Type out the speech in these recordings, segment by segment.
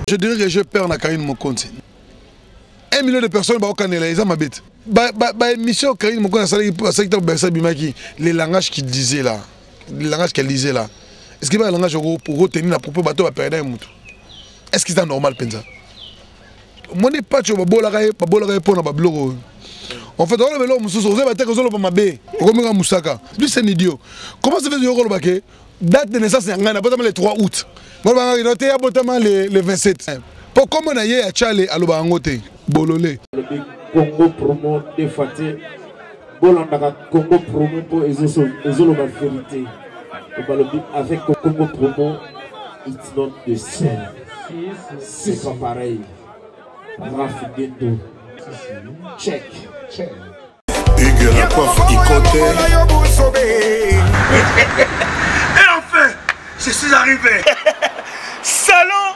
Je dirais que je perds na Karine Mokonzi. 1 million de personnes ba okanela ils ont ma bête. Mission Karine Mokonzi ça les langages qu'il disait là. Les langages qu'elle disait là. Est-ce que le langage pour retenir la propos bateau va perdre un mouton? Est-ce que c'est normal penza? Moi n'est pas tu vas bolaraye pour na babloro. En fait, on a l'homme sous on battre que on mabé. Comme Moussaka. Lui c'est un idiot. Comment ça fait de rôle baké? Date de naissance c'est le 3 août. Moi on a noté le 27. Pour comment on a yé à Tchale à l'Obangote. Bololé. Congo promo de Faté. Bolanda Congo promo pour Ezolo la vérité. Avec Congo promo, it's not the same. C'est pas pareil. Rafigeto. Check. Hugues la coiffe Ikoté. Et enfin, je suis arrivé. Salon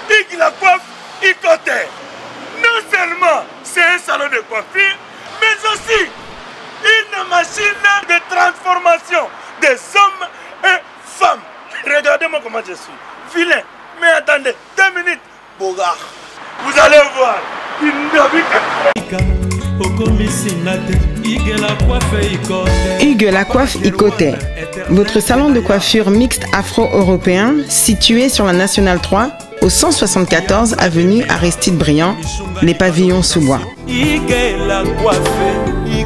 Hugues la coiffe Ikoté. Non seulement c'est un salon de coiffure, mais aussi une machine de transformation des hommes et femmes. Regardez-moi comment je suis. Vilain. Mais attendez, 2 minutes. Bogart. Vous allez voir. Hugues la coiffe Ikoté. Votre salon de coiffure mixte afro-européen situé sur la Nationale 3 au 174 avenue Aristide Briand, les pavillons sous bois.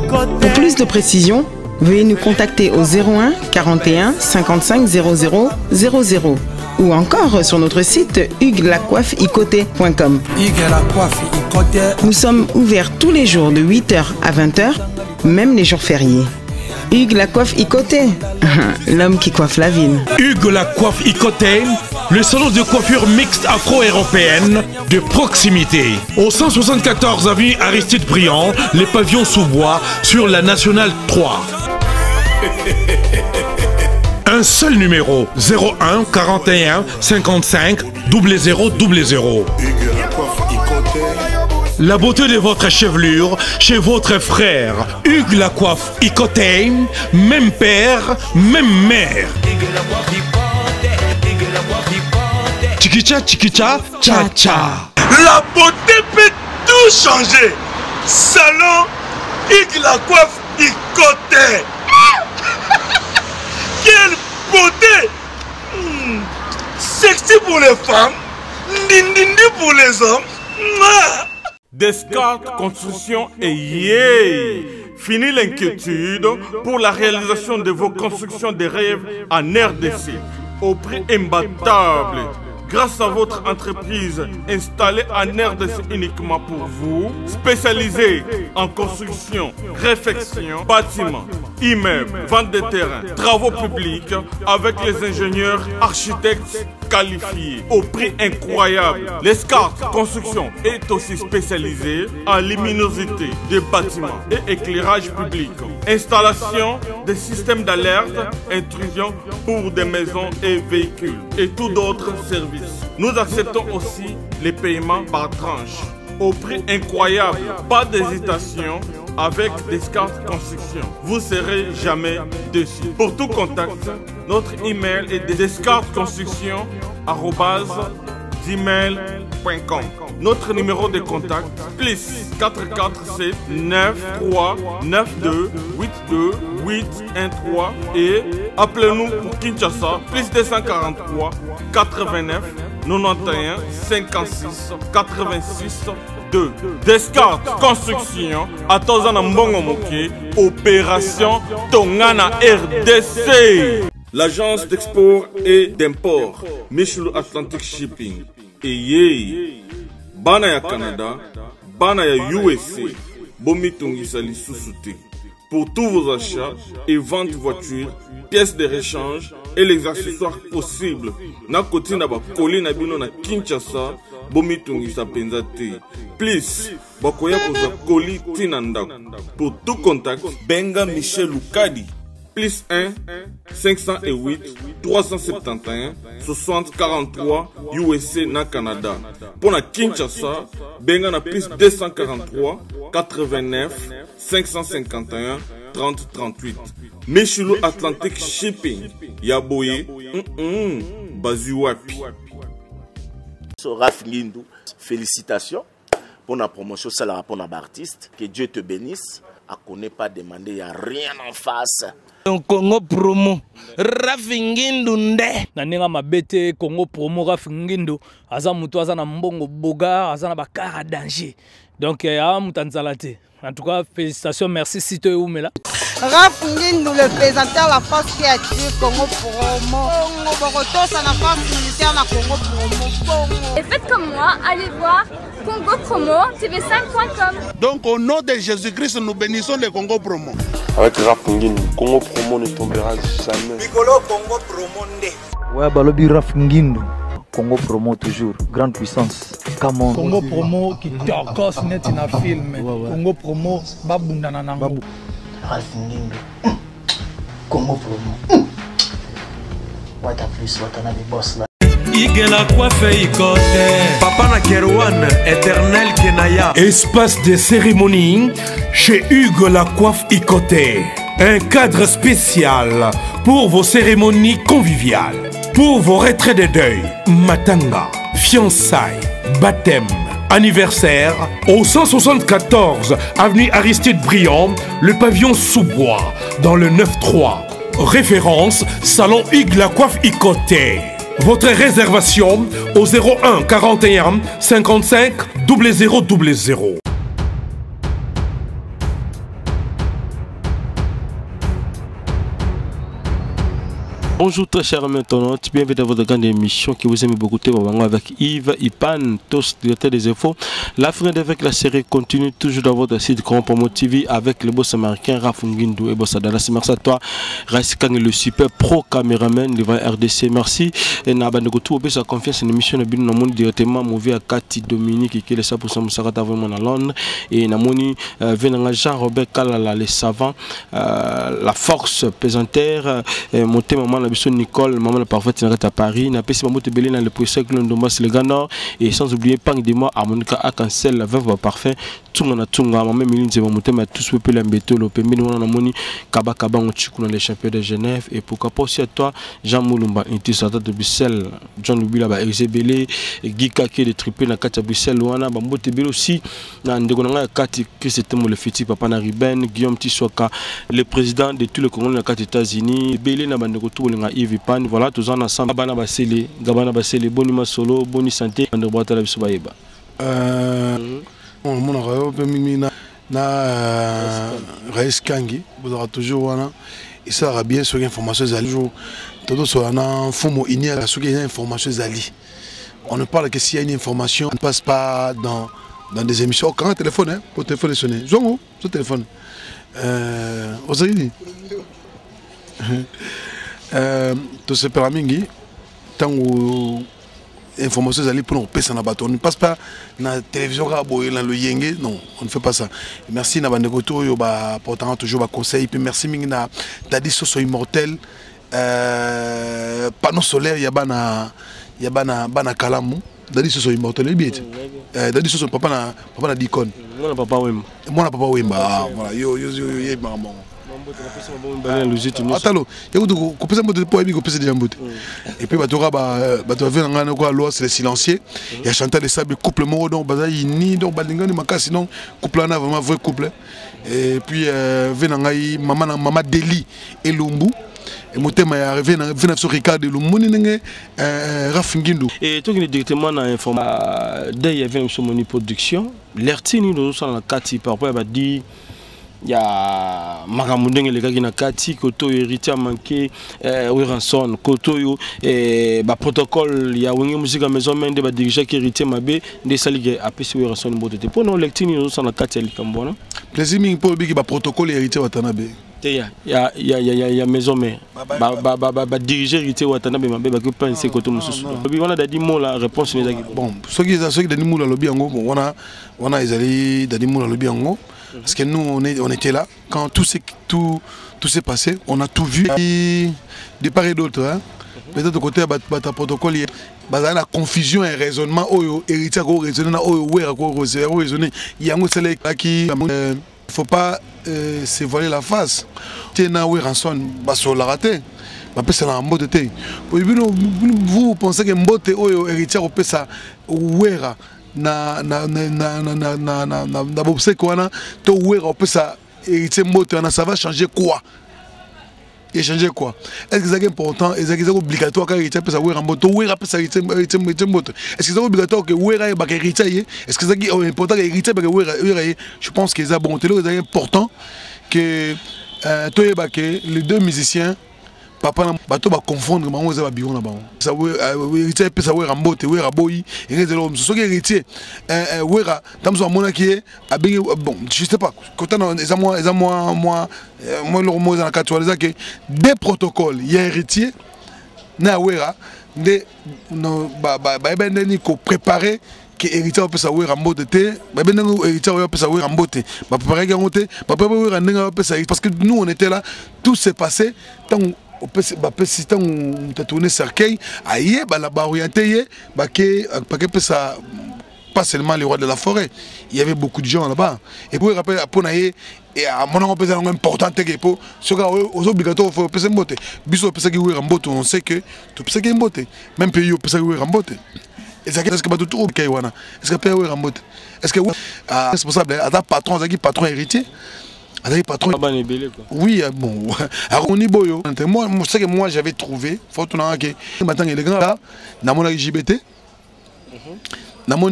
Pour plus de précisions, veuillez nous contacter au 01 41 55 00 00 ou encore sur notre site hugueslacoiffeikoté.com. Nous sommes ouverts tous les jours de 8h à 20h, même les jours fériés. Hugues la coiffe Ikoté, l'homme qui coiffe la ville. Hugues la coiffe Ikoté, le salon de coiffure mixte afro-européenne de proximité. Au 174 avenue Aristide Briand, les pavillons sous bois sur la Nationale 3. Un seul numéro, 01 41 55 00 00. La beauté de votre chevelure chez votre frère. Hugues la coiffe Ikoté, même père, même mère. Chikicha, chikicha, cha cha. La beauté peut tout changer. Salon Hugues la coiffe Ikoté. Quelle beauté! Sexy pour les femmes, dindindi pour les hommes. Descartes Construction et yeah! Fini l'inquiétude pour la réalisation de vos constructions de rêves en RDC au prix imbattable. Grâce à votre entreprise installée en RDC uniquement pour vous, spécialisée en construction, réfection, bâtiments, immeubles, vente de terrains, travaux publics, avec les ingénieurs architectes qualifiés au prix incroyable. Descartes Construction est aussi spécialisée en luminosité des bâtiments et éclairage public, installation des systèmes d'alerte, intrusion pour des maisons et véhicules et tout d'autres services. Nous acceptons aussi les paiements par tranche au prix incroyable. Pas d'hésitation avec Descartes Construction. Vous ne serez jamais déçus. Pour tout contact, notre email est descartesconstruction@gmail.com. Notre numéro de contact plus 447 93 92 82 813 et appelez-nous pour Kinshasa plus 243 89 91 56 86 2. Descartes Construction à Tozana Mbongo Moké, opération Tongana RDC. L'agence d'export et d'import Michelo Atlantic Shipping et yé bana ya Canada, bana ya USA, bomi tongisa lisusu te. Pour tous vos achats et ventes de voitures, pièces de rechange et les accessoires possibles. Na koti na ba koli na bino na Kinshasa, bomi tongisa penza te. Please, bakoya koza koli tinanda. Pour tout contact, benga Michel Lukadi. Plus 1 508 371 60 43 USA na Canada. Pour la Kinshasa, benga na plus 243 89 551 30 38. Michelo Atlantic Shipping. Yaboye, Bazuapi. Raf Ngindu, félicitations pour la promotion, ça la pour l'artiste. Que Dieu te bénisse. À connaît pas demander, il n'y a rien en face. Congo promo Raf Ngindu nde naninga mabete Congo promo Raf Ngindu aza mutu aza na mbongo boga aza na bakara danger donc ya mutanzalate. En tout cas, félicitations, merci si tu es où, là. Raf Ngindu, le présentateur de la force créative Congo Promo. Boroto, c'est la force militaire de Congo Promo. Et faites comme moi, allez voir Congo Promo, tv5.com. Donc, au nom de Jésus-Christ, nous bénissons le Congo Promo. Avec Raf Ngindu, Congo Promo ne tombera jamais. Piccolo Congo Promo nde. Ouais, balobi Raf Ngindu. Congo Promo toujours, grande puissance. Come on. Congo Promo qui torcos net in a film. Congo Promo babunda na nango. Raf Ngindu. Congo Promo. What a plus, what a boss là. Igela coiffe ikote. Papa na Kerouan, éternel Kenaya. Espace de cérémonie chez Hugues la coiffe Ikoté. Un cadre spécial pour vos cérémonies conviviales. Pour vos retraits de deuil, matanga, fiançailles, baptême, anniversaire, au 174 avenue Aristide Briand, le pavillon sous-bois, dans le 9-3. Référence, salon Hugues la coiffe Ikoté. Votre réservation au 01 41 55 0000. Bonjour très chers internautes, bienvenue dans votre grande émission qui vous aime beaucoup avec Yves Ipan, tous directeur des infos. La fin avec la série continue toujours dans votre site Grand Promo TV avec le boss américain Raf Ngindu et boss Dallas. Merci à toi, Raskang le super pro caméraman de RDC. Merci et n'abandonnez pas tout sa confiance en émission de bin dans monde directement mauvais à Cathy Dominique qui est ça pour ça musakata vraiment à Londres et namoni venanga Jean Robert Kalala les savants la force pesanteur monter maman Nicole, maman la parfaite à Paris, n'a pas si maman te belé dans le procès que l'on dommage le Ghana et sans oublier Pang de moi à Monica à Cancel la veuve parfait tout mon atunga maman Méline c'est maman mais tous peu l'embêter le permis nous on a moni kaba kaba on chikou dans les championnats de Genève et pourquoi pas aussi à toi Jean Moulumba Intisata de Bruxelles John Lubila ba Exebelé Guy Kake de triplé na Katia Bruxelles wana ba mbote belé aussi na ndegonanga Kati Christem le fiti papa na Riben Guillaume Tissoka le président de tous les Congolais na Kati États-Unis belé na bandeko tout Yves Pan, voilà, tous ensemble. Gabana Basele, Boni Solo, Boni Santé, on doit aller sur Baïba. On a Raïs Kangi, vous aurez toujours et ça va bien sur l'information Zali. Tout sur un fond inéal sur une information Zali. On ne parle que s'il y a une information, on ne passe pas dans des émissions. Quand un téléphone, hein, pour téléphone sonner. Zongo, ce téléphone. Osari. Tout ce peramingi tant où information allées pour nous passer na bateau on ne passe pas na télévision dans le yenge non on ne fait pas ça merci na bande koto yo ba pourtant toujours ba conseil puis merci mingi na dadi soso immortel panneau solaire ya bana kalamu dadi soso immortel bien dadi soso papa na dikon moi na papa wemba voilà yo maman atalo yakutu kopesa mbote po ebi kopesa déjà mbote et puis bato va ngana ko loi c'est le silencieux ya Chantal et Sable couple moko donc bazai ni donc balingani makasi non couple na vraiment vrai couple et puis venangai mama Deli et Lumbu et motema ya arrivé na sur Ricardo Lumbu ninge Raf Ngindu et toi qui directement na information dès il y avait une moni production l'ertini nous sur la Kati par rapport à dit il y a Magamundeng les gars qui na Kati koto héritier manqué Weranson koto yo et ba protocole il y a une musique à maison mais de diriger qui héritier mabé des salige apesi Weranson bote pour nous lectini nous sur la Kati likambona plaisir ming pour biki ba protocole héritier watanabe il y a maison mais ba diriger héritier watanabe mabé ba que penser koto mususu on a dit mot la réponse bon ceux qui dani mot la lobby ngo on a ezali dani mot la lobby ngo parce que nous on était là quand tout s'est passé, on a tout vu de part et d'autre hein. Peut-être de côté bata protocole il y a la confusion et raisonnement oyo héritier ko raisonner na oyo wera ko raisonner yango c'est qui faut pas se voiler la face tena Weranson baso la raté bapesa na mbote te. Vous pensez que mbote oyo héritier opesa wera na bobseko wana to wera opesa héritier mbote wana, ça va changer quoi? Et changer quoi? Est-ce que c'est important? Est-ce que c'est obligatoire que héritier pesa wera mbote ou wera pesa héritier mbote? Est-ce que c'est obligatoire que wera ba héritier? Est-ce que c'est important que héritier ba wera? Je pense que c'est bon, c'est important que les deux musiciens papa bato ba confondre bango za ba biro na bango ça héritier pesa wera mbote wera boyi ngezelo so que héritier wera tamzo mona ki abengi bon je sais pas quand on moi le mot dans la katwaliza que des protocoles il y a héritier na wera de no ba bendeni ko préparer que héritier pesa wera mbote te ba bendeni héritier pesa wera mbote ba préparer gangote ba préparer wera ndenga pesa parce que nous on était là, tout s'est passé tant si on t'a tourné cercueil, aïe, la orienté, pas seulement les rois de la forêt, il y avait beaucoup de gens là-bas. Et pour rappeler, et à mon avis, c'est important que pour ce gars, aux obligatoires, il faut passer en beauté. Bisous, on sait que tout peut se beauté. Même pays, on peut se en beauté. Est-ce que tout tout est-ce que peut en beauté? Est-ce que responsable, à patron, patron héritier? Patron. Oui, bon. Moi, je sais que moi j'avais trouvé, faut que maintenant il est grand là, dans mon LGBT, dans mon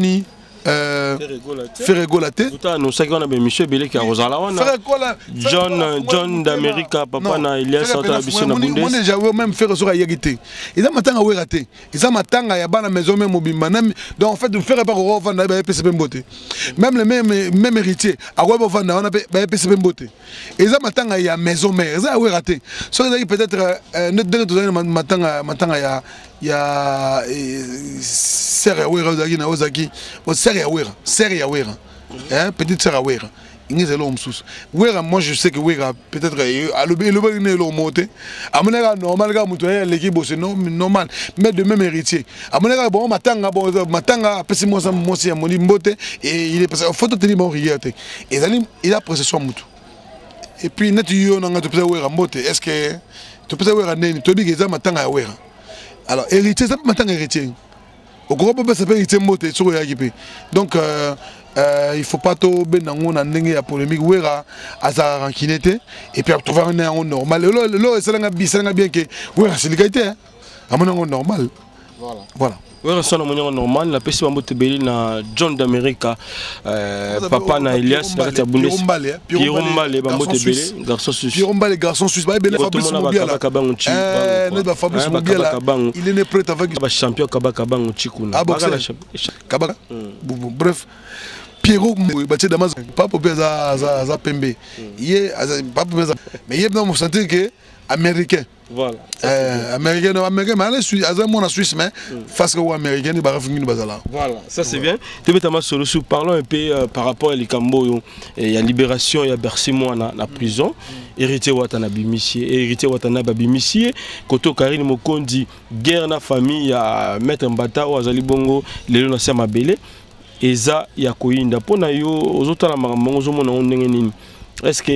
faire golaté. Nous savons qu'on a Michel Belé qui a Rosala. John d'Amérique, papa na il y a sorti la biche na Bundes. Moi déjà même faire sur Yagité. Ils ont matin à raté. Ils ont matin à Yabana maison même mobimba. Donc en fait de faire pas au vendre ba PCB beauté. Même le même héritier à quoi ba vendre on a ba PCB beauté. Ils ont matin à ya maison mère. Ils ont raté. So peut-être notre matin à il y a Serre Wera na Ozaki, Serre Wera. Hein, petite Serre Wera. Il y a l'homme sous. Wera, moi je sais que Wera peut-être à le monté. À mon égard normal gars mutuel l'équipe c'est normal mais de même héritier. À mon égard bon matanga pesi moi aussi à mon mbote et il est passé photo tenir bon rigueur. Et il a possession mutu. Et puis net yo na ngatu pesa Wera mbote. Est-ce que tu peux Wera neni to bi que matanga Wera. Alors, héritier, ça peut maintenant héritier. Au gros, ça peut héritier moté sur le RGP. Donc, il ne faut pas tout bien dans la polémique. Où est à rankinete et puis à trouver un normal. Là, c'est bien que c'est l'égalité. À mon normal. Voilà. Oui, c'est normal. La personne qui est na John d'Amérique, papa na Elias, la Bundes. Pirombale, garçon suisse. Pirombale, garçon suisse. Fabrice Moubiala. Fabrice Moubiala. Il est né prêt avec le champion Kabakaban Chikuna. Kabaka. Bref. Pierrot, Bati Damas, Papa Peza Pembe. Mais il y a dans mon santé que américain. Voilà. Américain, mais Suisse, mais face aux Américains, il va revenir au Bazala. Voilà, ça c'est bien. Parlons un peu par rapport à l'Ikambo. Il y a libération, il y a Bercy, moi, la prison. Héritier Watanabe Missier, héritier Watanabe Missier. Koto Karine Mokondi, guerre na famille, il y a Maître Mbata, Ouazali Bongo, Léon Nassama Belé. Eza Yakoinda. Pour nous, aux autres, est-ce que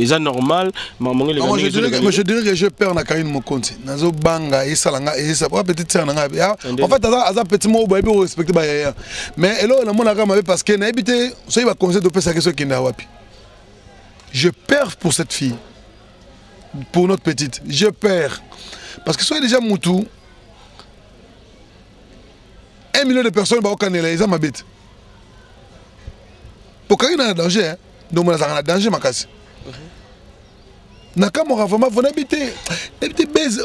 c'est normal? Je dirais que je perds na Karine Mokonzi. Nazo banga et salanga et ça peut-être ça nga. En fait ça petit mot ba respecter ba ya. Mais elo na mona kama parce que na habité so il va conseiller de faire ça question qui na wapi. Je perds pour cette fille. Pour notre petite, je perds parce que soit déjà Moutou 1 million de personnes ba okanela ils ma bête. Pour Karine a danger hein. Donc on a danger ma casse. Nakamora vraiment vous habitez baise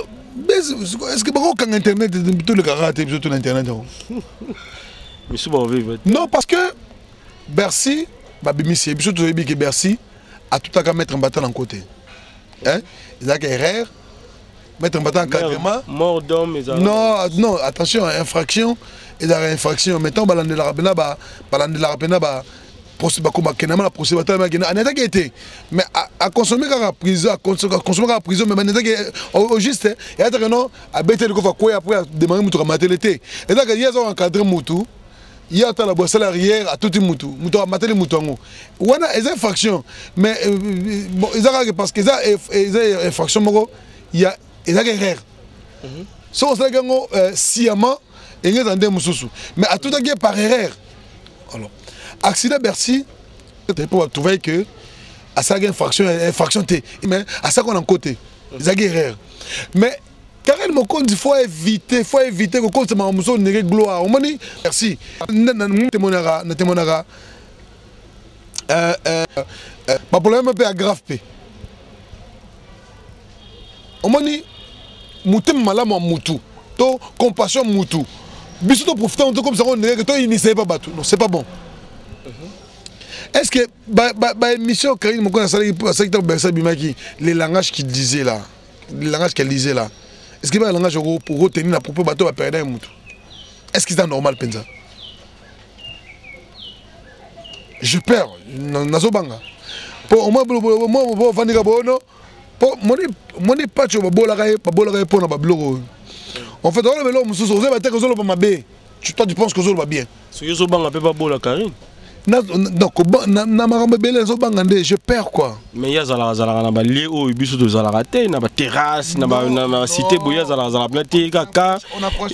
est-ce que beaucoup quand internet tout le karaté tout l'internet non parce que Bercy babimisi biso to yebi que Bercy a tout à mettre un bâton en côté hein ils a erreur mettre un bâton encadrement mort d'homme non attention infraction et dans infraction maintenant balande la rapena ba mais à consommer la prison, mais au juste, il y a des gens à bêter le coffre après demander mutu mater l'été. Et là, il y a un encadré mutu, il y a la boîte salarière à tout le mutu à mater le mutu. On a des infractions, mais ils ont parce qu'ils ont infraction, il y a des erreurs. Si on sait que sciemment, il y a des erreurs. Mais à tout à par erreur. Alors, accident Bercy, pour trouver que à ça, il y a une infraction, mais à ça qu'on a un côté. Il y a des erreurs. Mais, carrément, il faut éviter que quand on a une gloire. On dit, merci. Le problème est un grave. On m'a dit, moutem malam en moutou, to compassion moutou. Bisous profiter comme ça on dirait que toi il ne sait pas battre. Non, c'est pas bon. Est-ce que mission Karine Moko na secteur Bersa Bimaki, les langages qu'il disait là, les langages qu'elle disait là. Est-ce que le langage pour retenir la propos bateau va perdre un moutou? Est-ce que c'est normal pensa? Je perds nazobanga. Pour moi vandiga bono. Mon pas tu vas pour la bablo. En fait, on va le mususu, on va te que zolo mabe. Toi tu penses que zolo va bien. Ce que zobanga peut pas bola Karine. Donc na maramba bele zobanga ndé, je perds quoi. Mais ya zala na ba lié o biso de zala raté na ba terrasse na ba cité boya zala planté kaka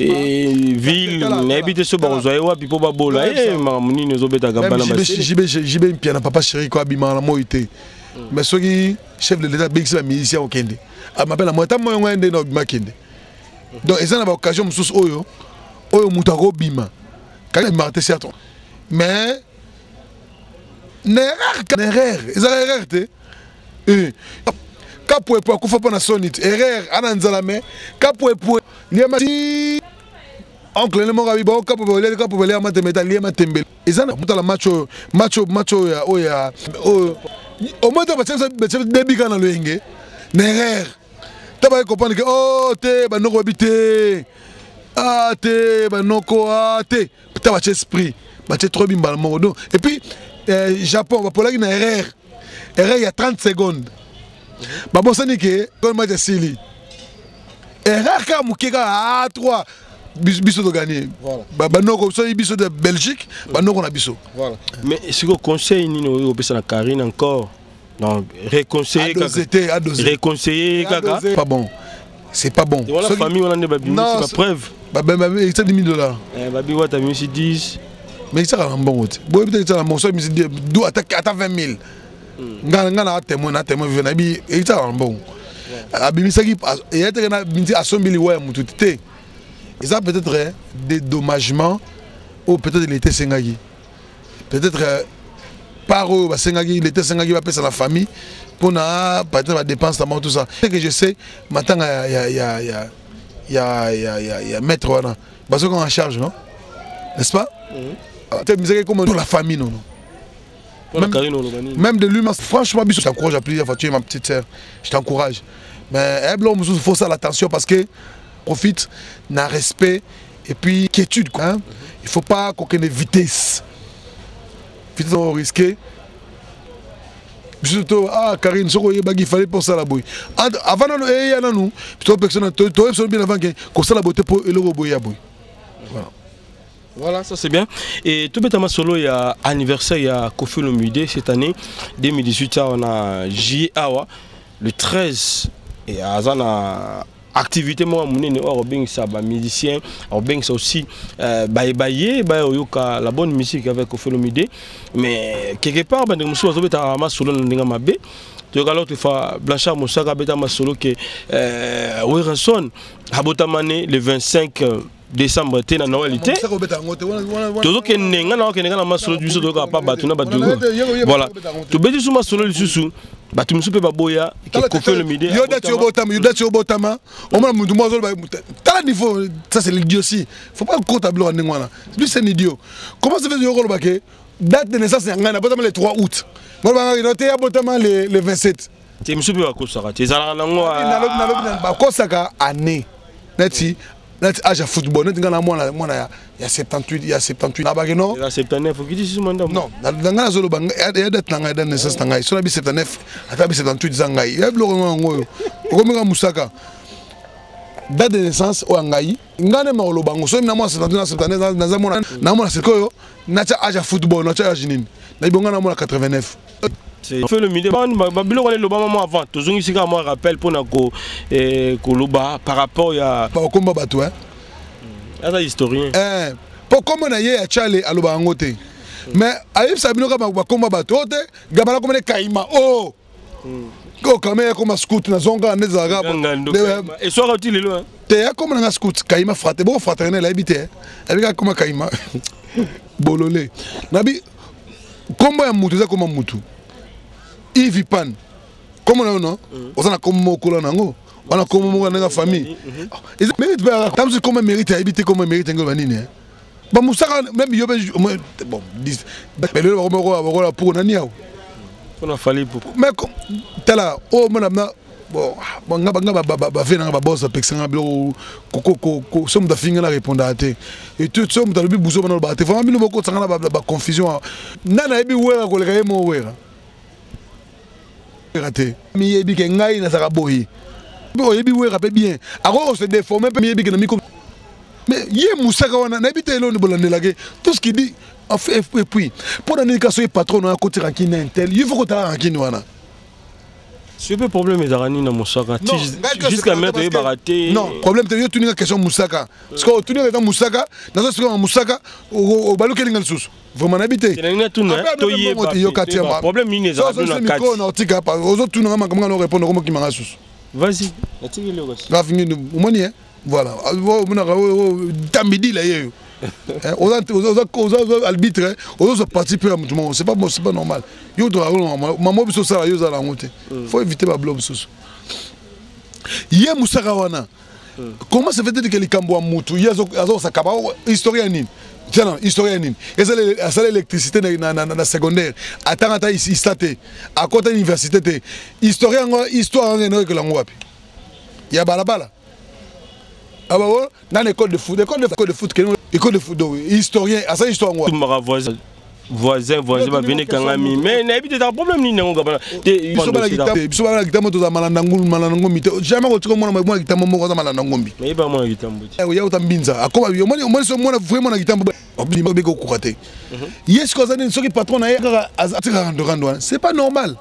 et ville na habité so ba zoye wa pipo ba bola mamuni ne zobeta gamba na ba. Jibe mpia na papa chéri ko abima na moité. Mais ceux qui chef de l'État, c'est un musicien au Kende. Je m'appelle moi, je suis un Kende. Donc, ils ont une occasion, je suis un moutaro bima. Quand ils m'ont c'est à toi. Mais, erreur. Ils ont erreur. Kapoué pour qu'on fasse pas na sonite. Erreur, ananzalame. Kapoué pour. Liamati. Oncle, le mot rabibo. Kapoué, le kapoué, le amate métal, le amate tembel. Ils ont un macho ya. Au moins, tu as des dans le Henge. N'erreur. Tu vas comprendre que, oh, t'es, bah, non, habité. Ah, t'es, bah, non, quoi, t'es. Tu as esprit. Bah, tu es trop bien, bah, le et puis, Japon, pour la une erreur. Erreur, il y a 30 secondes. Bah, bon, ça n'est que, comme moi, j'ai Sili. Erreur, quand Moukega a 3. Biso de gagner. Voilà. Non, ça y biso de Belgique, non on a biso. Voilà. Mais ce que conseil ni no na Karine encore. Donc réconseiller réconseiller kaka. Pas bon. C'est pas bon. Voilà la famille on a babi c'est la preuve. Il ça 10 000 $. Babi wa ta mis 10. Mais ça un bon route. Bon peut-être ça mon ça mis 2 à 20 000. Ngana témoin vient bi et ça un bon. Abimi ça qui et être na binti à 100 000 ouais mutu té. Et ça peut-être des dédommagements ou peut-être l'été Sengagi. Peut-être par eux, l'été Sengagi va passer à la famille pour peut-être la dépense, tout ça. Ce que je sais, maintenant il y a maître parce qu'on en charge, non? N'est-ce pas? Comme pour la famille, non? Même de lui, franchement, je t'encourage à plusieurs fois, tu es ma petite sœur, je t'encourage. Mais il faut ça l'attention parce que profite, n'a respect et puis quiétude. Hein? Il ne faut pas qu'on ait vitesse. Vitesse risqué. Surtout, Karine, il fallait pour ça la bouille. Avant, il y a nous, personne bien avant que ça la beauté pour le robot. Voilà. Voilà, ça c'est bien. Et tout bêtement solo, il y a anniversaire, il y a Kofi Olomide cette année, 2018, on a J.A.W. le 13 et à Azana. Activité moi monene Robin ça ba musicien Robin ça aussi la bonne musique avec Kofi Olomide mais quelque part ben muso azobeta ma solo ndinga mabe to galo to fa Blanchard Moussaka beta ma solo que Wilson abotamane le 25 décembre té na Noëlité todo ke nenga na ma solo du so ka pa batuna batu voilà to beti suma solo lisusu batu musu pe baboya ke Kofi Olomide yo dati obotama on m'a mutu mo zo tala niveau ça c'est l'idiotie faut pas compter tableau en ngwana lui c'est un idiot comment ça fait yo ko ke date de naissance ngana botama le 3 août moi ba noté botama le 27 te musu pe bakosaka te zala na ngo ba kosaka année neti âge à football, il y a 78, il y a 78. Il y a 79, faut qu'il dise non, il y a des naissances, il y a 79, il y a 78 ans. Il y a des Moussaka. Date de naissance, il y a des il y a âge à football, il y a âge na ibonga na mona 89. On fait le milieu. Babilo on est le moment avant. Toujours ici quand moi rappelle pour nako koloba par rapport à ba komba bato hein. Ça historien. Pour comment na ye a chale aloba ngote. Mais ayib sabino ka ba komba bato te gabala comme kaima oh. Ko kamé comme scout na zonga nezara. Et soit utile là. Te ya comme na scout kaima fraté bon fraternel habité. Avec comme kaima. Bololé. Nabi komba ya mutu za comme mutu. Ivi pan. Comment non? On a comme mokolo nango. On a comme mo na famille. Ils méritent pas. Tam se comme mérite habiter comme mérite ngolo nini. Ba musaka même yo bon 10. Mais le roi pour nani yao. On a fallu pour. Mais tala oh mon amna bon ngaba fait na ba boss pexanga bilo ko somme da finga na répondre à te. Et tout somme dans le but bouso na ba te. Vraiment bino boko tsanga ba confusion. Nana ebi wera ko le ka mo wera. Mi yebi ke ngai na saka boyi. Bo yebi wera pe bien. Ako se déformer pe mi yebi ke na mi ko. Mais yé musaka wana na bité lo ni bolandela ke tout ce qu'il dit en fait et puis pour la négociation patron na côté rankine intel, il faut que ta rankine wana. C'est pas problème les arani na musaka. Jusqu'à mettre les baraté. Non, problème c'est yo tuni la question musaka. Parce que tuni dans musaka, dans ce cas musaka au balu kelinga susu. Vraiment habité. Problème ni les arani na kati. On tika pas aux autres tuni ngama ngama répondre comme qui manga susu. Vas-y. Atiki le gosse. Va finir moni hein. Voilà. Tamidi là yé. Aux arbitres, aux autres participer à tout c'est pas normal. Yo doit maman biso sala yo za la honte. Faut éviter ba blob susu. Yé musaka wana. Comment ça fait que les kambo mutu yazo sakaba historien nini? Tiens, historien nini? Et ça l'électricité na secondaire. Attends ici staté. À côté de l'université historien histoire ngeno que la ngwapi. Ya balabala. Ah bah ouais, dans l'école de foot, école de foot, école de foot, historien, à ça histoire moi. Voisin va venir quand même. Mais n'habite pas problème ni non gabana. Ils sont pas la guitare moto za malandangu mite. Jamais on trouve moi guitare mo za malandangu mbi. Mais pas moi guitare mbi. Eh ya utambinza. Akoma yo moi so moi vraiment na guitare mbi. Obli mbi ko kurate. Yes ko za ni soki patron na yaka atira rando. C'est pas normal.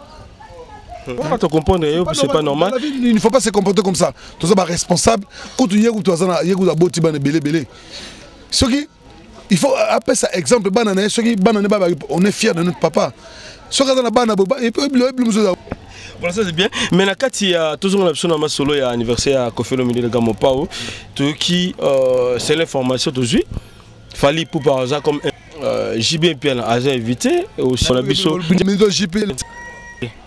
On va te comprendre, c'est pas normal. Il ne faut pas se comporter comme ça. Tu es responsable. Quand tu es belé. Ce qui, il faut appeler ça exemple. On est fiers de notre papa. Ce qui voilà, ça c'est bien. Mais na kati ya toujours l'option na solo ya anniversaire à Kofi Olomide de Gamopao. Tout qui c'est l'information aujourd'hui. Fali pour par exemple comme JB Pierre a invité au sur la biso.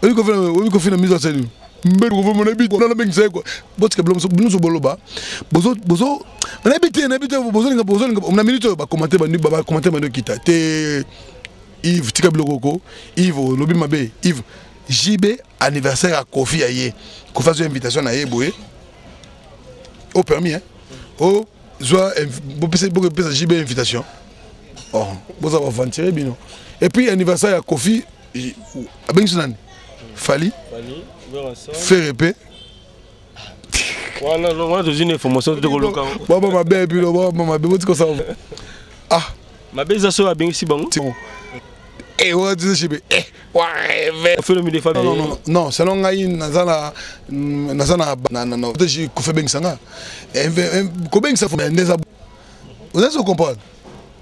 Oui, qu'on fait la mise en scène. Mais on va habiter, on a bien ça quoi. Parce que nous sommes boloba. Bozo, on habite, on a minute ba commenter ba commenter ba kita. Te Yves Tika Blogoko, Yves Lobi Mabe, Yves JB anniversaire à Kofi Aye. Qu'on fasse une invitation à Yeboé. Au permis hein. Oh, soit beaucoup de JB invitation. Oh, vous avez aventuré bien. Et puis anniversaire à Kofi Fali, faire épée. Voilà, on a une information de Goloka. Ma belle, ma belle, tu ça. Ah, ma belle, ça sera bien ici, bon. Eh, on dit que eh, ouais, fait le milieu de non, c'est non, Nazana, non, j'ai fait bien ça. Combien ça fait des abos? Vous avez compris?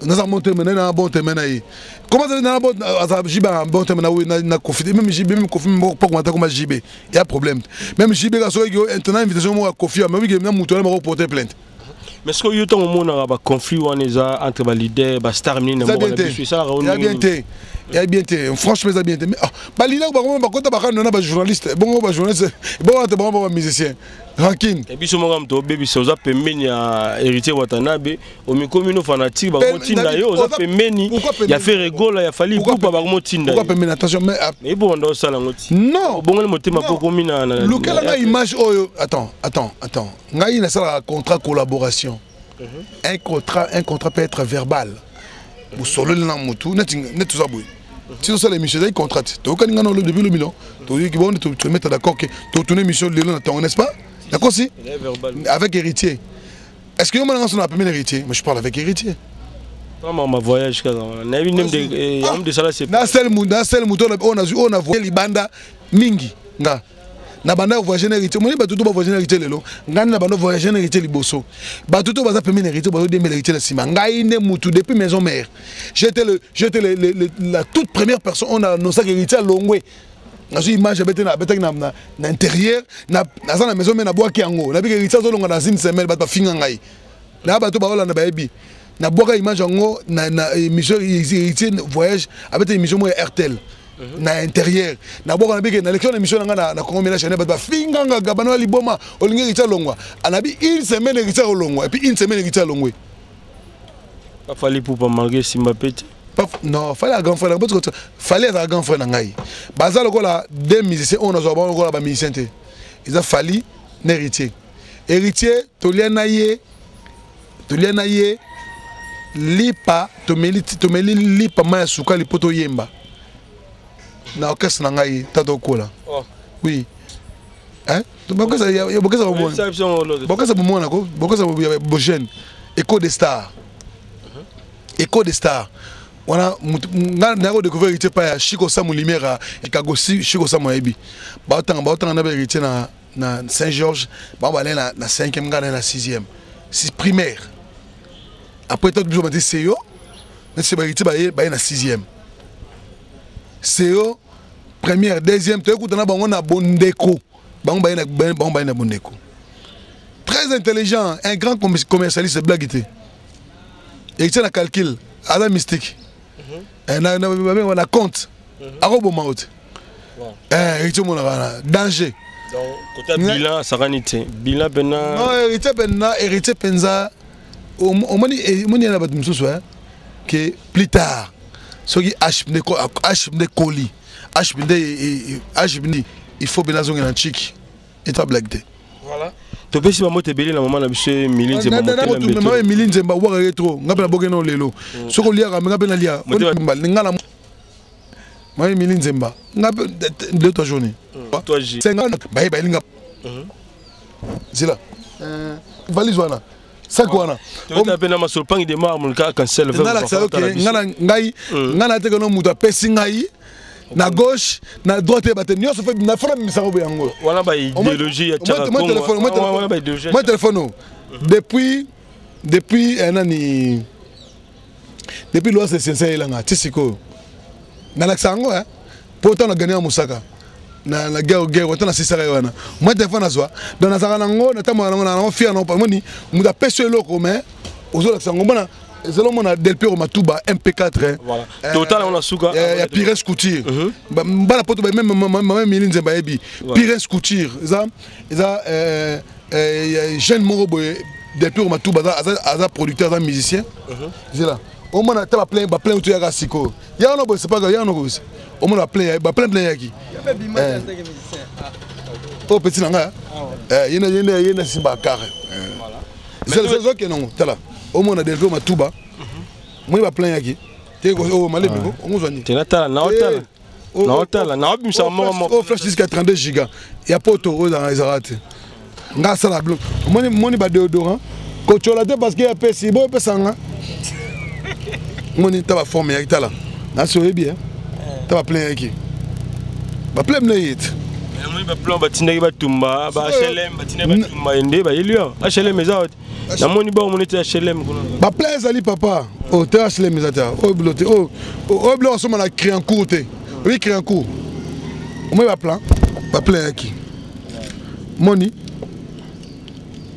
Nous avons monté maintenant un bon terme. Comment ça n'a pas JB un bon terme na Kofi même JB même Kofi pas commenter comme JB. Il y a problème. Même JB a sorti maintenant invitation moi à Kofi mais oui que même mutuel m'a porter plainte. Mais est-ce que y a un moment un conflit entre les leaders, les stars, les il y a bien été, franchement, il y a bien été. Mais les leaders, ils sont journalistes, bon journalistes, bon musiciens. Rankin. Et puis, ce moment, baby, c'est aux Pemeni à héritier Watanabe, au micro fanatique, Bagotinda, aux Pemeni, il y a fait rigolo, il a fallu pour Bagotinda. Pourquoi Pemeni, attention, mais bon, on a ça là. Non, bon, le mot pas beaucoup mina. Lequel image, attends. Il y a un contrat collaboration. Un contrat peut être verbal. Vous solez le nom, tout ça. Si vous avez l'émission, vous avez un contrat. Tu as un depuis le million. Tu te mettre d'accord que tu as une émission de l'émission, n'est-ce pas? D'accord, si? Avec héritier. Est-ce que vous avez un héritier? Moi, je parle avec héritier. ma voyage na une de ça c'est na seul muto on a voyé libanda mingi nga na banda voyager na hérité moni batuto ba voyager na hérité lelo ngani na banda voyager na hérité liboso batuto baza permis na hérité bazo demel hérité la sima ngai ne mutu depuis maison mère j'étais la toute première personne on a nos sac hérité longwe na zo image abete na intérieur na za na maison mère na boaki yango na bi hérité zo longa na une semaine ba finga ngai na bato ba ola na baebi na boka image yango na émission hérité voyage abete émission mo RTL na intérieur na boka na bike na lection émission na Congo Ménage Chanel ba finga nga gabano liboma olingi hérité longwa anabi une semaine hérité longwa et puis une semaine hérité longwe pas fallait pour pas malgré Simba Petit non fallait un grand frère fallait un grand frère ngai baza lokola deux musiciens on a zo ba lokola ba musicien te ils a fallu héritier toliana ye lipa tomeli lipa maya suka lipoto yemba na orchestre na ngai tato kola oui hein bokasa ya bokasa bomona ko bokasa bogène écho des stars wana nga ko découvrir héritier pa ya Chico Samu Limera et Kagosi Chico Samu ebi ba otanga na héritier na Saint-Georges ba balé na 5e ngana na 6e c'est primaire après tout besoin de CEO c'est héritier ba na 6e CEO première deuxième tu écoute na bango na bondeko bango ba na bondeko très intelligent un grand commercialiste blaguité héritier na calcul à la mystique na compte arobo maote héritier mon danger donc côté bilan ça ranité bilan bena non héritier penza au moni na batum soso que plus tard ce qui HMD Koli HMD il faut bena zonga na chiki et ta blague voilà to pesi ba mote belé na maman na biso Milinze maman Milinze ba wa retro ngape na bokeno lelo soko lia ka ngape na lia ngala maman Milinze ba ngape 2-3 journées toi j'ai 50 ba linga zila valise wana sakwana on a pena masol pangi de marbre ka cancel ngala ngai ngala te kono muta pesi ngai na gauche na droite ba te nyoso fe na fera misango bo yango wana ba idéologie ya tchara Congo moi téléphone depuis nani depuis loi c'est sincère là nga tisiko na laksango pourtant na gagner musaka na guerre autant na sisara wana moi téléphone azwa donc na saka nango na tamo na fier na pa moni muda peso loko mais ozo laksango bona zelo mona Del Piero Matuba MP4 voilà total on a suka ya Pires Couture ba la poto ba même Milinze ba ebi Pires Couture ça jeune moro boy Del Piero Matuba za producteur za musicien c'est là au mona ta ba plein tu ya gasiko ya no boy c'est pas ya no boy au mona plein yaki oh petit nanga yena simba carré c'est ça que non tala au moins Del Piero Matuba moi va plein yaki te ko malembe ko ngozwani tena tala na obimisa mo flash jusqu'à 32 giga ya poto dans les arate nga sala bloc moni ba déodorant ko chola parce que ya pesi bo pesanga moni ta ba forme yaki tala na so bien ta ba plein yaki ba plein na yit moni ba plan ba tinaki ba tumba ba HLM ba tinaki ba tumba ende ba yelio HLM ezot na moni ba moni te HLM ba plein ezali papa o te HLM ezata o bloté o blo so na créer en courte oui créer en court o moi ba plein yaki moni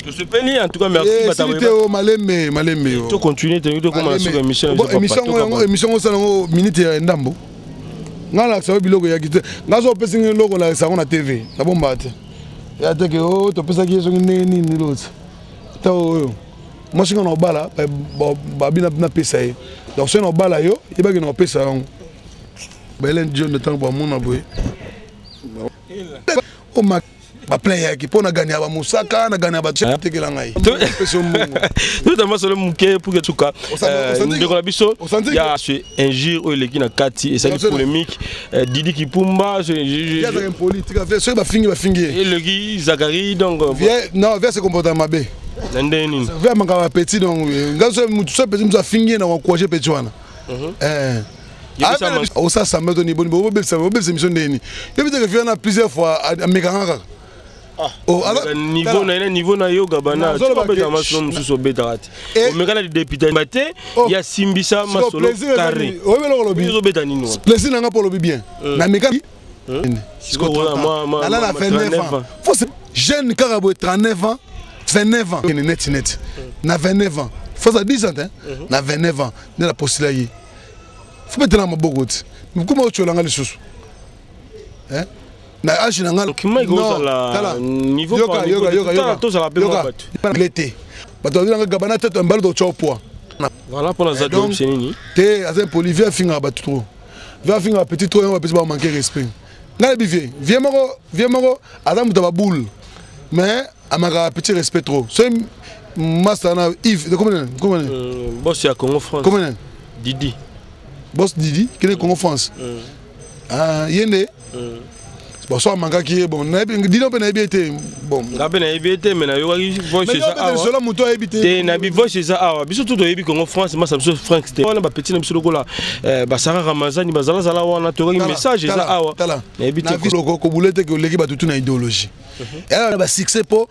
je suis péni en tout cas merci Bataweba malembe to continuer to comment sur émission ça ngo minute ya ndambo ngala sa biloko ya kite ngazo pesi ngiloko la sa na TV na bomba te ya te ke o to pesa ki so nini ni lot ta o moi singa na bala ba bina na pesa ye donc so na bala yo ibaki na pesa ngo belen John de temps pour mon boy o ma ba plein yaki pona gagner ba musaka na gagner ba tekela ngai peso mbongo notamment sur le muke pour que tuka ndeko la biso ya ce injure o leki na kati et ça dit polémique Didi Kipumba ya za politique fait so ba fingi et le Zachary donc non vers ce comportement mabe Vers ma petit donc petit nous a fini dans encourager petit wana. Au ça ça me donne bon mission ndeni. Je vais te faire plusieurs fois à Mekanga. Niveau na yoga bana tu peux beta maso mususu beta ati omekana di député maté ya simbisa masolo carré oyo beta nino plaisir nanga pour le bien na mekana moi la 29 ans faut jeune carabo 39 ans 29 ans net na 29 ans faut ça 10 ans na 29 ans na la postulaye faut mettre na maboko mais comment tu langa lisusu hein na âge na ngal niveau l'été bato nga gabana tête mbalo do chopoa voilà pour la zadom chenini te azin Olivier finga ba trop va finga petit trop on petit ba manquer respect ngala bivier viens moko adam to ba boule mais amaka petit respect trop so master na Yves comment boss ya Congo France comment Didi boss Didi qui est Congo France ah yende bon ça manque qui bon dis donc na bien bon na bien éviter mais na yo voice ça ah cela moto a évité te na bi voice ça ah biso tout yebi Congo France ma ça biso Frank c'était on ba petit na biso lokola ba Sarah Ramazani ba zala wana to message ça ah na éviter ko boulette que l'équipe ba tout na idéologie et là ba succès po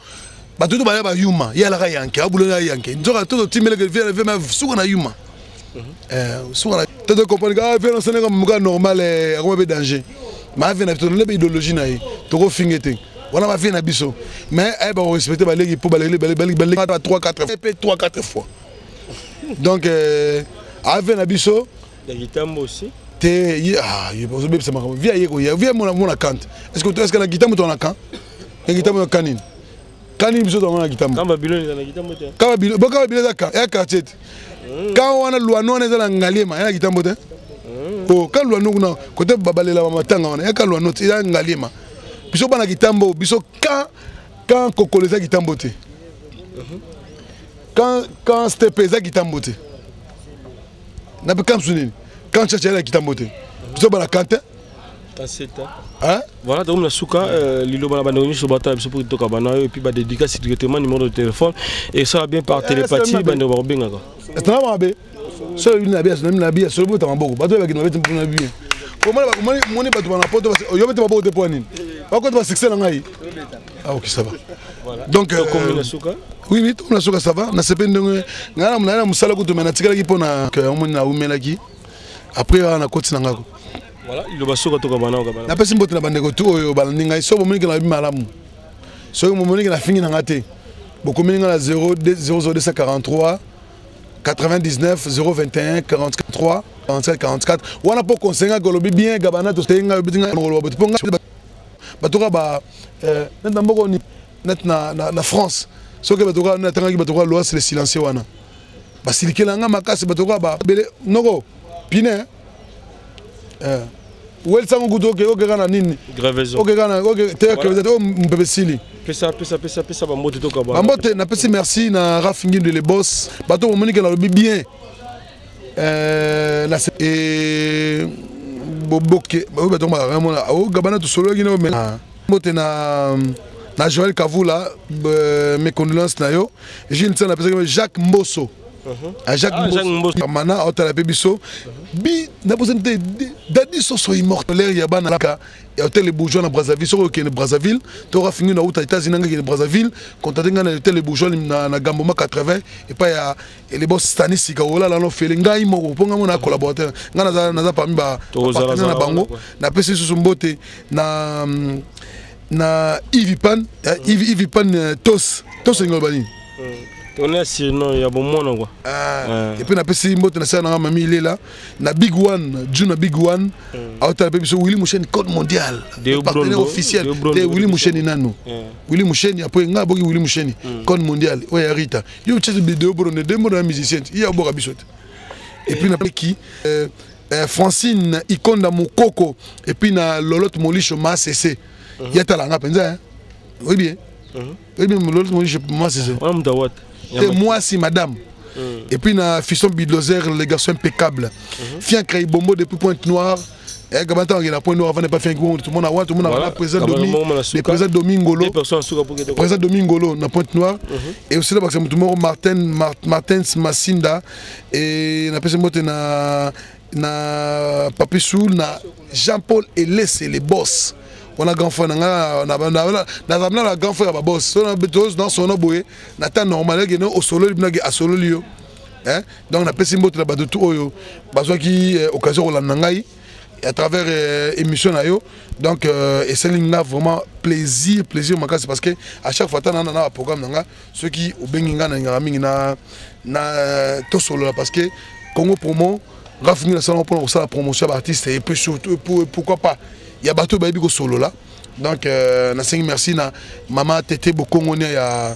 ba tout ba yuma ya la yanke a boulona yanke nzoka tout timele que vient suka na yuma suka te de comprendre que vient dans Sénégal muka normal et comment be danger ma vie na une idéologie na yi to fingete wana ma vie na biso mais elle va respecter ba legi pour ba legi 3-4 fois donc avec na biso la guitare aussi te ah il faut bien ça ma via mon account est-ce que la guitare mon account la guitare mon canine biso dans la guitare kamba biloni na guitare mote kamba biloni za ka ya quartier quand on a loi non est la ngalema la guitare mote oh quand loi non côté babalela matanga on ya quand loi non il a ngalema biso bana kitambo biso quand kokoleza kitambo te quand stepeza kitambo te na pe quand sunini quand chercher la kitambo te biso bana kante hein voilà donc la souka lilo bana bana sur bata biso pour toka bana et puis ba dédicace directement numéro de téléphone et ça va bien par télépathie bana ba benga ko est na ba be so une na bia so bo ta maboko bato ba kinobete mpona bien comment moni bato bana poto yo bete maboko te poani ba ko to succès na ngai ah OK ça va voilà donc comme la souka oui tout la souka ça va na sepe ndenge ngana mna musala ko to mena tikala ki pona que on na umela ki après na koti na ngako voilà il va souka to ka bana na pesi mbote na bandeko tu oyo bana ninga so bo moni ke na bi malamu so mo moni ke na fingi na ngate boko moni na 00243 99 021 43 47 44 wana po conseiller golobi bien gabana to tenga bitinga ngolo botonga batoka ba net na mboko ni net na France so ke batoka na tanga ki batoka loi c'est le silencieux wana basilikela nga makasi batoka ba bele noko pine wel sango kuto ke okera nini gravezo okera te ke veto mbebesili pesa ba mbote to ka ba mbote na pesi merci na Rafingi de les boss bato monique na lobi bien na et boboke bato ba vraiment o gabana to solo gino mais mbote na Joël Kavula mes condoléances na yo j'ai une scène na pesi Jacques Mbosso à Jacques Mbosso mana otala bebiso bi na posente dadi soso immortel ya bana laka et hôtel les bourgeois na Brazzaville so que na Brazzaville to ra fingi na uta États-Unis na Brazzaville contacté na hôtel les bourgeois na Gamboma 80 et pas ya les boss Stanis Kaola la no felinga imo ponga mona collaborateur ngana na za parmi ba na bango na pesi soso mbote na Ivipan tos ngobani on est sinon il y a bon monde quoi et puis na pesi mbote na sa na mami il est là na Big One Juna Big One a hôtel pe biso Willy Mouchen code mondial partenaire officiel de Willy Mouchen nano Willy Mouchen après nga boki Willy Mouchen code mondial oya Rita yo tchese vidéo boronde deux mots musicien il y a boka biso et puis na qui Francine Ikonda Mokoko et puis na Lolotte Molisho ma cc il y a talanga penza hein oui bien Lolotte Molisho ma cc et moi si madame et puis na fiston Bidlozer les garçons impeccables Fien Kraï Bombo depuis Pointe-Noire Gabanta il a point noir avant de pas faire tout le monde a tout le monde a président Domingolo président Domingolo na Pointe Noire et aussi là parce que tout le monde Martin Massinda et na pese mote na Papissou na Jean-Paul Elès les boss on a grand frère na la grand frère ba boss on a betos dans son boye na temps normal que au solo a solo lio hein donc na pese mote là ba de tout oyo bazwa ki occasion la nangai à travers émission nayo donc et c'est vraiment plaisir c'est parce que à chaque fois on a un programme nanga ceux qui au benginga na to solo parce que Congo Promo rafini la salon pour la promotion d'artistes et puis surtout pourquoi pas il y a bateau baby go solo là donc na cinq merci na maman Tété Bokongo il y a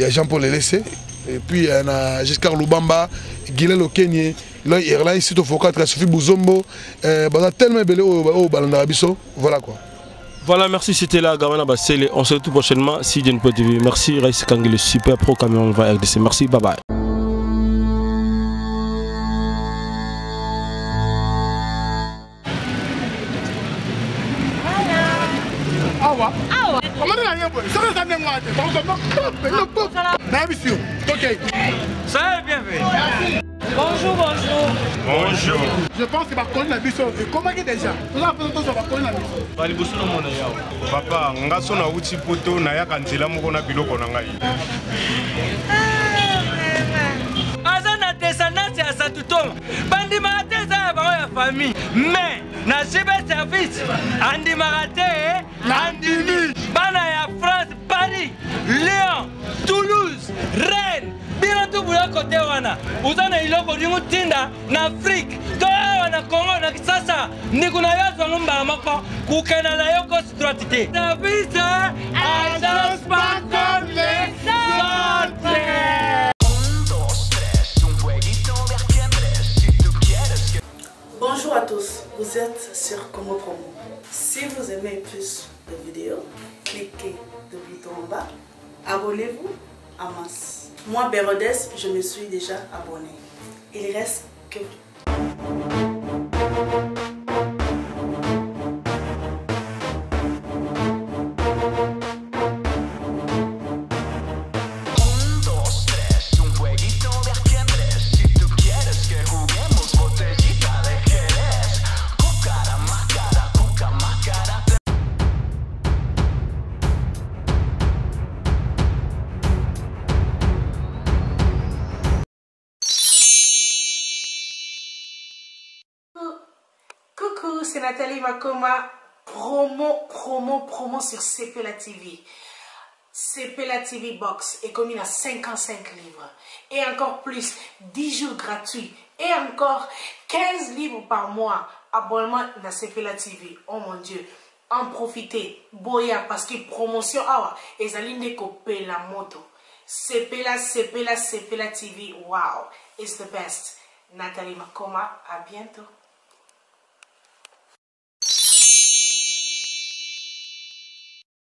Jean-Paul Elessé et puis na Giscard Lubamba Guilel Okenye là ici au Focat Sophie Bouzombo tellement belé au Balanda Bisso voilà quoi. Voilà, merci, c'était là Gavana Bassele. On se retrouve prochainement si Dieu ne peut te vivre. Merci Raïs Kangi, le super pro camion va RDC. Merci, bye bye. Ça est bien fait. Bonjour, bonjour. Bonjour. Je pense que Bakoni na biso. Comment est déjà? Nous avons fait ça Bakoni na biso. Bali bosso no mona yao. Papa, ngaso na uti poto na ya kanzela moko na biloko na ngai. Azana descendance ya Satutoma. Bandi marate za ba ya famille. Mais na cyber service andi marate andimi. Bana ya France, Paris, Lyon, Toulouse, Rennes. Bino tu buya kote wana uzana iloko dingu tinda na Afrique to wana Congo na Kisasa nikuna yazo ngumba mako kukena na yoko situatite service agence pas comme les autres. Bonjour à tous, vous êtes sur Congo Promo. Si vous aimez plus de vidéos, cliquez le bouton en bas, abonnez-vous à masse. Moi, Bérodès, je me suis déjà abonné. Il reste que... Coucou, c'est Nathalie Makoma, promo sur CPLA TV. CPLA TV Box est commis à 55 livres. Et encore plus, 10 jours gratuits. Et encore 15 livres par mois. Abonnement dans CPLA TV. Oh mon Dieu. En profitez. Boya, parce que promotion, et Zaline Kopé la moto. CPLA TV. Wow. It's the best. Nathalie Makoma, à bientôt.